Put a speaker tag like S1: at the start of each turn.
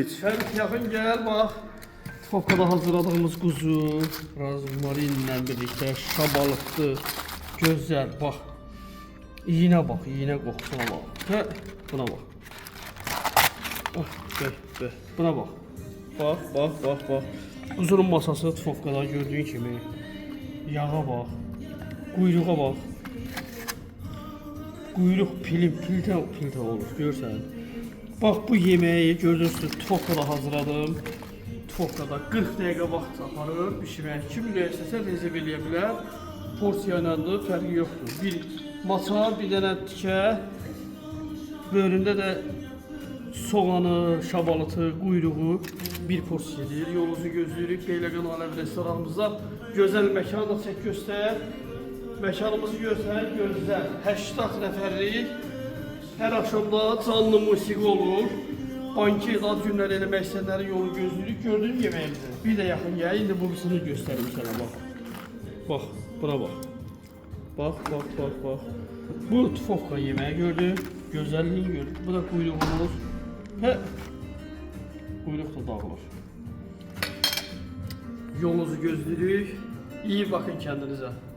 S1: Sen yakın gel bak. Tufakada hazırladığımız kuzu rozmarinle birlikte şabalıktı. Güzel bak. İğne bak, iğne kokusuna bak. He, buna bak. Ah, be. Buna bak. Bak. Kuzunun masası tufakada gördüğün kimi. Yağa bak. Kuyruğa bak. Kuyruk pilte olur, görsən. Bak bu yemeği gördüğünüz tufakada hazırladım. Tufakada 40 dakika vaxt aparır pişirmək. Kim istəsə rezerv eləyə bilər. Porsiya ilə fərqi yoxdur. Bir maça, bir dənə tikə, bölündə də soğanı, şabalıtı, quyruğu bir porsiyadır. Yolunuzu gözləyirik. Beyləqan Alev restoranımızda gözəl məkan da çək göstər. Məkanımızı göstər, gözəl. 80 nəfərlik. Hər axşamda canlı musiqi olur. Banket ad günləri eləmək istəyənlərin yolu gözləyirik. Gördüyün yeməğimizi. Bir də yaxın gəl. İndi bu birisini göstərim sənə bax. Bax, buna bax. Bax. Bu tufokka yeməyi gördün. Gözəlliğini gördün. Bu da quyruğumuz. Hə. Quyruq da dağılır. Yolunuzu gözləyirik. İyi bakın kendinize.